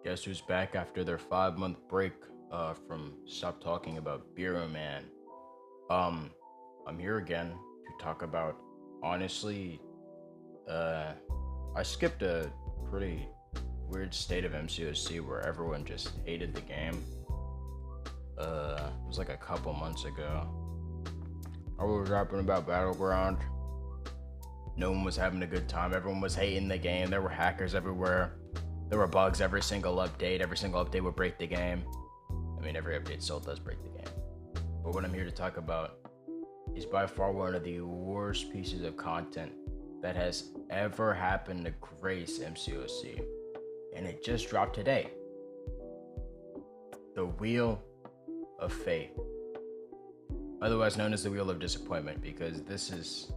Guess who's back after their 5 month break from Stop Talking About Bureau Man? Um, I'm here again to talk about, honestly, uh, I skipped a pretty weird state of MCOC where everyone just hated the game. It was like a couple months ago. I was rapping about Battleground. No one was having a good time. Everyone was hating the game. There were hackers everywhere. There were bugs every single update. Every single update would break the game. I mean, every update still does break the game. But what I'm here to talk about is by far one of the worst pieces of content that has ever happened to grace MCOC. And it just dropped today. The Wheel of Fate. Otherwise known as the Wheel of Disappointment, because this is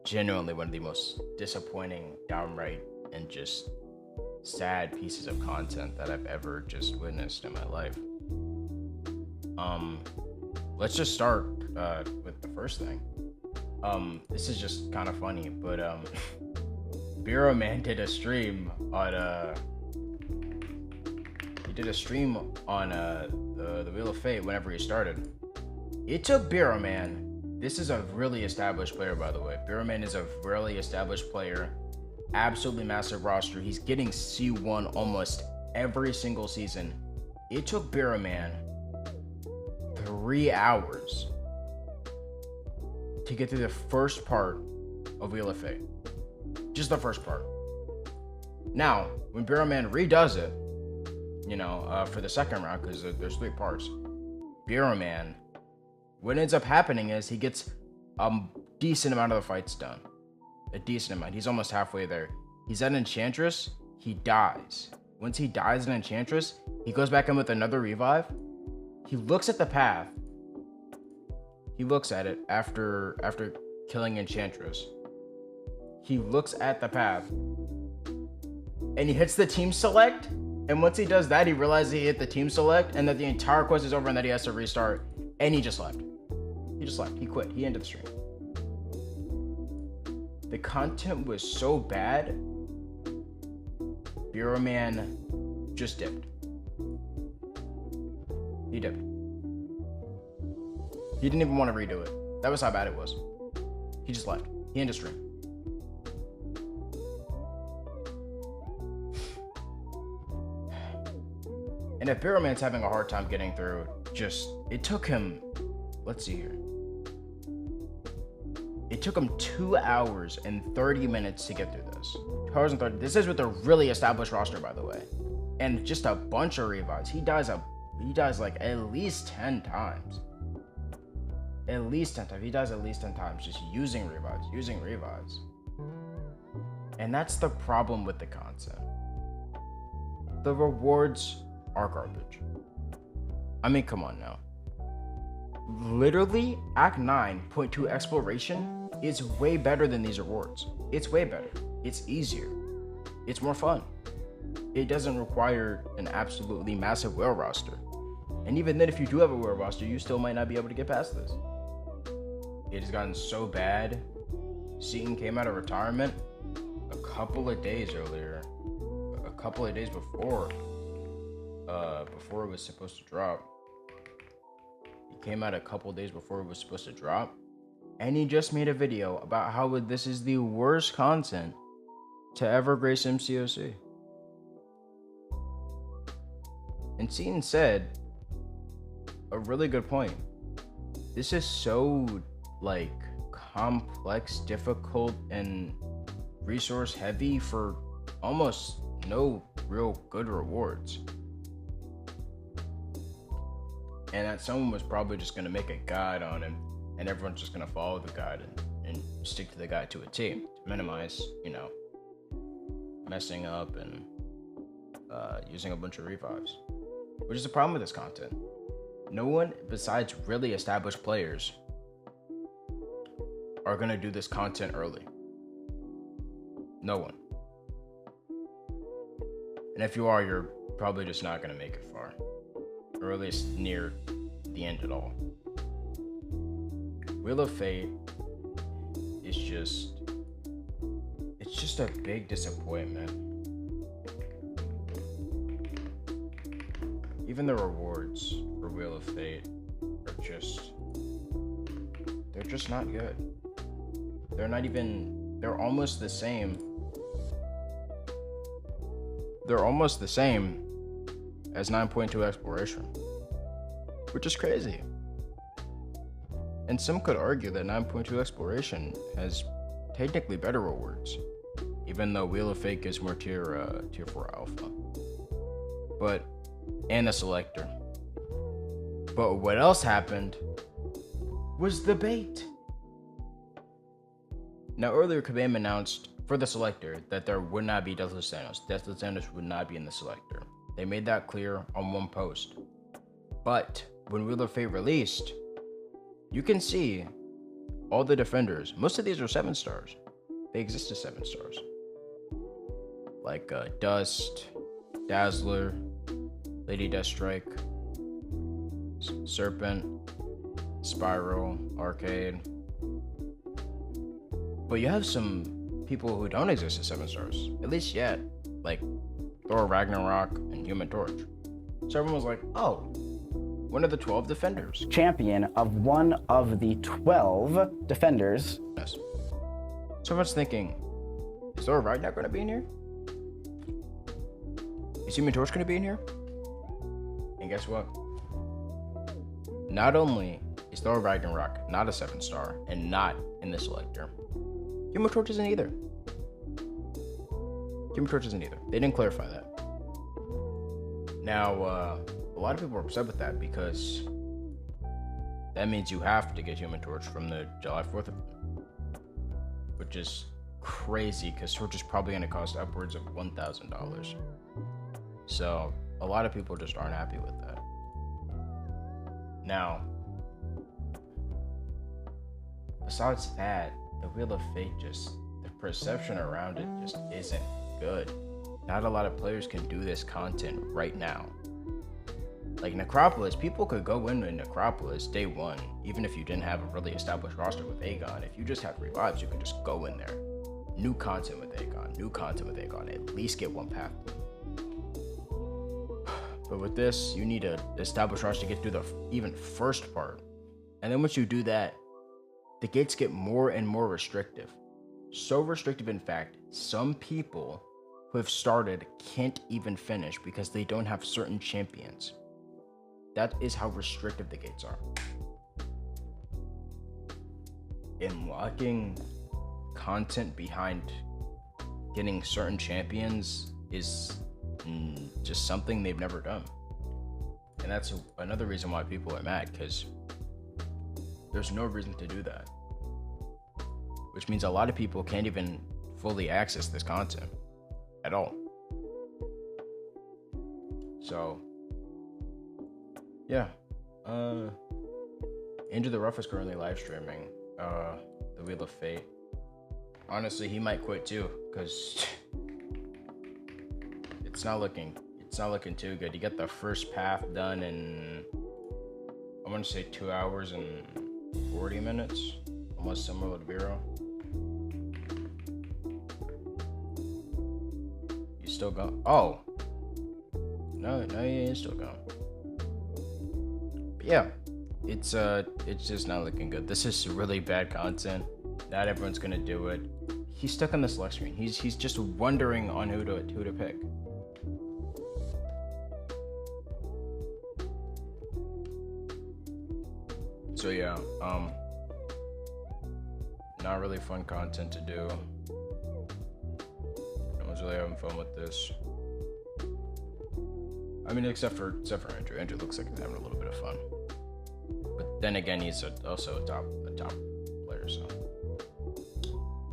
genuinely one of the most disappointing, downright, and just sad pieces of content that I've ever just witnessed in my life. Let's just start with the first thing. This is just kind of funny, but Bureau Man did a stream on the Wheel of Fate whenever he started. It took Bureau Man. This is a really established player, by the way. Bureau Man is a really established player. Absolutely massive roster. He's getting C1 almost every single season. It took Bureau Man 3 hours to get through the first part of Wheel of Fate. Just the first part. Now, when Bureau Man redoes it, for the second round, because there's 3 parts, Bureau Man, what ends up happening is he gets a decent amount of the fights done. A decent amount. He's almost halfway there. He's at Enchantress. He dies. Once he dies in Enchantress, he goes back in with another revive. He looks at the path. He looks at it after killing Enchantress. He looks at the path. And he hits the team select. And once he does that, he realizes he hit the team select and that the entire quest is over and that he has to restart. And he just left. He just left. He quit. He ended the stream. The content was so bad, Bureau Man just dipped. He dipped. He didn't even want to redo it. That was how bad it was. He just left. He ended the stream. And if Bureau Man's having a hard time getting through, it took him, let's see here. It took him 2 hours and 30 minutes to get through this. 2 hours and 30. This is with a really established roster, by the way. And just a bunch of revives. He dies like at least 10 times. At least 10 times. He dies at least 10 times just using revives. And that's the problem with the content. The rewards are garbage. I mean, come on now. Literally, Act 9.2 Exploration is way better than these rewards. It's way better. It's easier. It's more fun. It doesn't require an absolutely massive whale roster. And even then, if you do have a whale roster, you still might not be able to get past this. It has gotten so bad. Seaton came out of retirement a couple of days earlier. A couple of days before it was supposed to drop. He came out a couple days before it was supposed to drop. And he just made a video about how this is the worst content to ever grace MCOC. And Seaton said a really good point. This is so, complex, difficult, and resource heavy for almost no real good rewards. And that someone was probably just going to make a guide on him, and everyone's just going to follow the guide and stick to the guide to a T to minimize, messing up and using a bunch of revives. Which is the problem with this content. No one besides really established players are going to do this content early. No one. And if you are, you're probably just not going to make it far. Or at least near the end at all. Wheel of Fate is just a big disappointment. even the rewards for Wheel of Fate are they're just not good. They're almost the same. They're almost the same as 9.2 Exploration, which is crazy. And some could argue that 9.2 Exploration has technically better rewards, even though Wheel of Fate gives more tier 4 alpha. And the selector. But what else happened was the bait. Now, earlier, Kabam announced for the selector that there would not be Deathless Thanos. Deathless Thanos would not be in the selector. They made that clear on one post. But when Wheel of Fate released, you can see all the defenders. Most of these are 7 stars. They exist as 7 stars. Like Dust, Dazzler, Lady Deathstrike, Serpent, Spiral, Arcade. But you have some people who don't exist as 7 stars, at least yet, like Thor Ragnarok and Human Torch. So everyone was like, oh, one of the 12 defenders. Champion of one of the 12 defenders. Yes. So everyone's thinking, is Thor Ragnarok going to be in here? Is Human Torch going to be in here? And guess what? Not only is Thor Ragnarok not a 7 star and not in the selector, Human Torch isn't either. Human Torch isn't either. They didn't clarify that. Now, a lot of people are upset with that because that means you have to get Human Torch from the July 4th event, which is crazy because Torch is probably going to cost upwards of $1,000. So a lot of people just aren't happy with that. Now, besides that, the Wheel of Fate the perception around it just isn't good. Not a lot of players can do this content right now. Like Necropolis, people could go in Necropolis day 1, even if you didn't have a really established roster with Aegon. If you just have revives, you could just go in there. New content with Aegon, at least get 1 path. But with this, you need to establish roster to get through the even first part. And then once you do that, the gates get more and more restrictive. So restrictive, in fact, some people who have started can't even finish because they don't have certain champions. That is how restrictive the gates are. Unlocking content behind getting certain champions is just something they've never done. And that's another reason why people are mad, because there's no reason to do that. Which means a lot of people can't even fully access this content at all. So, yeah. Andrew the Rough is currently live streaming the Wheel of Fate. Honestly, he might quit too, because it's not looking too good. You get the first path done in, I want to say 2 hours and 40 minutes, almost similar to Bureau. You still go? Oh, no, he is still going. But yeah, it's just not looking good. This is really bad content. Not everyone's gonna do it. He's stuck on the select screen. He's just wondering on who to pick. So yeah, not really fun content to do. No one's really having fun with this. I mean, except for Andrew. Andrew looks like he's having a little bit of fun. But then again, he's also a top player, so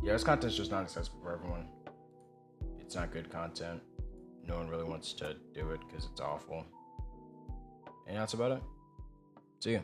yeah, this content's just not accessible for everyone. It's not good content. No one really wants to do it because it's awful. And that's about it. See ya.